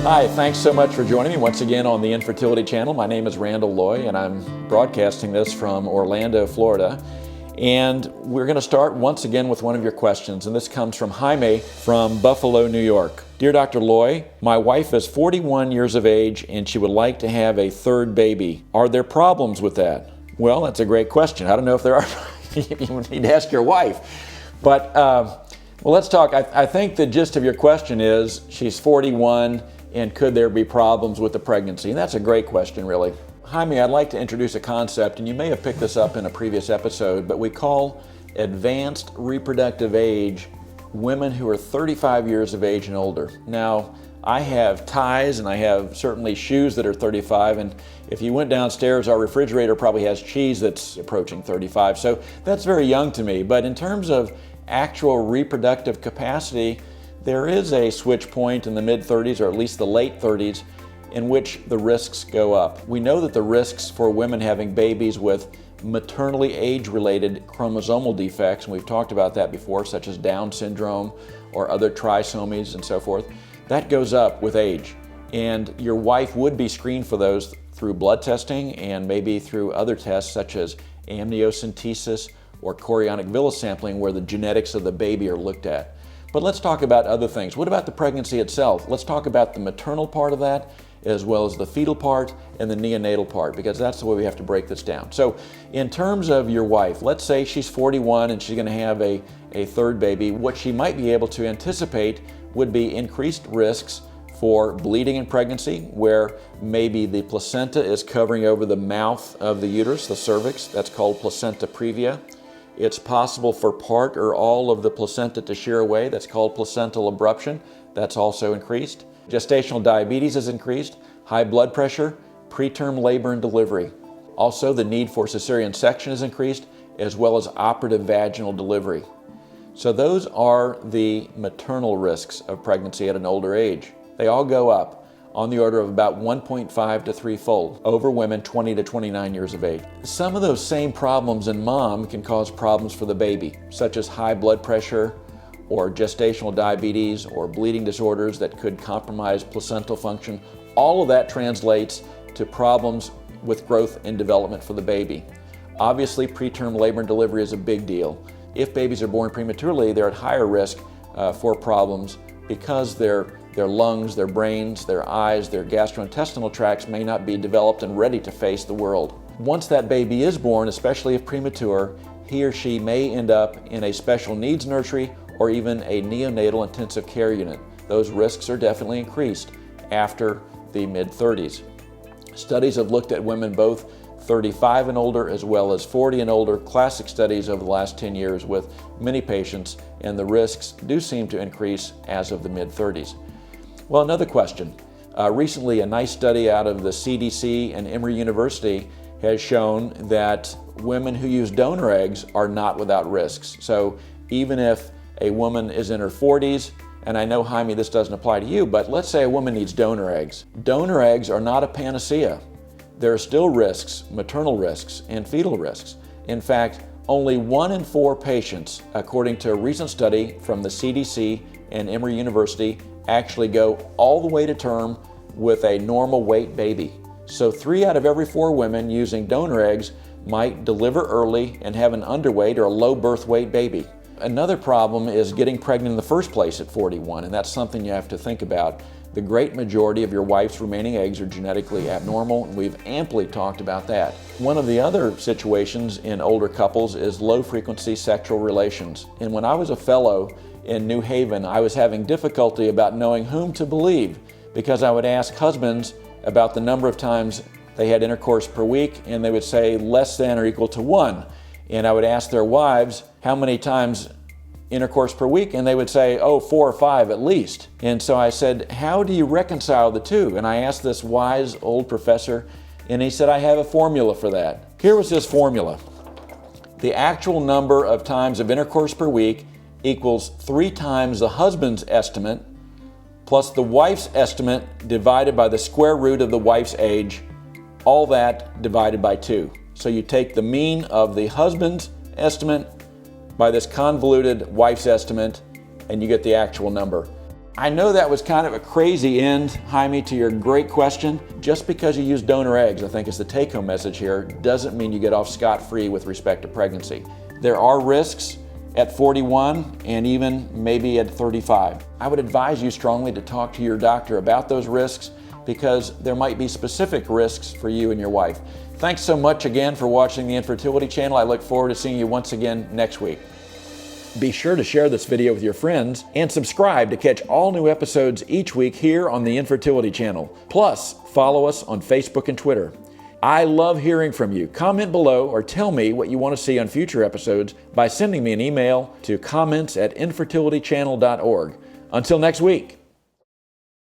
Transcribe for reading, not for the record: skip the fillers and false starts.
Hi, thanks so much for joining me once again on the Infertility Channel. My name is Randall A, and I'm broadcasting this from Orlando, Florida. And we're going to start once again with one of your questions, and this comes from Jaime from Buffalo, New York. Dear Dr. Loy, my wife is 41 years of age and she would like to have a third baby. Are there problems with that? Well, that's a great question. I don't know if there are. You need to ask your wife. But, well, let's talk. I think the gist of your question is she's 41 and could there be problems with the pregnancy? And that's a great question, really. Jaime, I'd like to introduce a concept, and you may have picked this up in a previous episode, but we call advanced reproductive age women who are 35 years of age and older. Now, I have ties and I have certainly shoes that are 35, and if you went downstairs, our refrigerator probably has cheese that's approaching 35, so that's very young to me. But in terms of actual reproductive capacity, there is a switch point in the mid-30s, or at least the late 30s, in which the risks go up. We know that the risks for women having babies with maternally age-related chromosomal defects, and we've talked about that before, such as Down syndrome or other trisomies and so forth, that goes up with age. And your wife would be screened for those through blood testing and maybe through other tests such as amniocentesis or chorionic villus sampling, where the genetics of the baby are looked at. But let's talk about other things. What about the pregnancy itself? Let's talk about the maternal part of that, as well as the fetal part and the neonatal part, because that's the way we have to break this down. So in terms of your wife, let's say she's 41 and she's going to have a third baby. What she might be able to anticipate would be increased risks for bleeding in pregnancy, where maybe the placenta is covering over the mouth of the uterus, the cervix. That's called placenta previa. It's possible for part or all of the placenta to shear away. That's called placental abruption. That's also increased. Gestational diabetes is increased, high blood pressure, preterm labor and delivery. Also, the need for cesarean section is increased, as well as operative vaginal delivery. So those are the maternal risks of pregnancy at an older age. They all go up on the order of about 1.5 to 3-fold over women 20 to 29 years of age. Some of those same problems in mom can cause problems for the baby, such as high blood pressure or gestational diabetes or bleeding disorders that could compromise placental function. All of that translates to problems with growth and development for the baby. Obviously, preterm labor and delivery is a big deal. If babies are born prematurely, they're at higher risk for problems because their lungs, their brains, their eyes, their gastrointestinal tracts may not be developed and ready to face the world. Once that baby is born, especially if premature, he or she may end up in a special needs nursery or even a neonatal intensive care unit. Those risks are definitely increased after the mid-30s. Studies have looked at women both 35 and older as well as 40 and older, classic studies over the last 10 years with many patients, and the risks do seem to increase as of the mid-30s. Well, another question. Recently, a nice study out of the CDC and Emory University has shown that women who use donor eggs are not without risks. So even if a woman is in her 40s, and I know, Jaime, this doesn't apply to you, but let's say a woman needs donor eggs. Donor eggs are not a panacea. There are still risks, maternal risks and fetal risks. In fact, only 1 in 4 patients, according to a recent study from the CDC and Emory University, actually go all the way to term with a normal weight baby. So 3 out of every 4 women using donor eggs might deliver early and have an underweight or a low birth weight baby. Another problem is getting pregnant in the first place at 41, and that's something you have to think about. The great majority of your wife's remaining eggs are genetically abnormal, and we've amply talked about that. One of the other situations in older couples is low-frequency sexual relations. And when I was a fellow in New Haven, I was having difficulty about knowing whom to believe, because I would ask husbands about the number of times they had intercourse per week, and they would say less than or equal to 1. And I would ask their wives how many times intercourse per week, and they would say, oh, 4 or 5 at least. And so I said, how do you reconcile the two? And I asked this wise old professor, and he said, I have a formula for that. Here was his formula. The actual number of times of intercourse per week equals 3 times the husband's estimate plus the wife's estimate divided by the square root of the wife's age, all that divided by 2. So you take the mean of the husband's estimate by this convoluted wife's estimate, and you get the actual number. I know that was kind of a crazy end, Jaime, to your great question. Just because you use donor eggs, I think is the take-home message here, doesn't mean you get off scot-free with respect to pregnancy. There are risks at 41 and even maybe at 35. I would advise you strongly to talk to your doctor about those risks because there might be specific risks for you and your wife. Thanks so much again for watching the Infertility Channel. I look forward to seeing you once again next week. Be sure to share this video with your friends and subscribe to catch all new episodes each week here on the Infertility Channel. Plus, follow us on Facebook and Twitter. I love hearing from you. Comment below or tell me what you want to see on future episodes by sending me an email to comments@infertilitychannel.org. Until next week.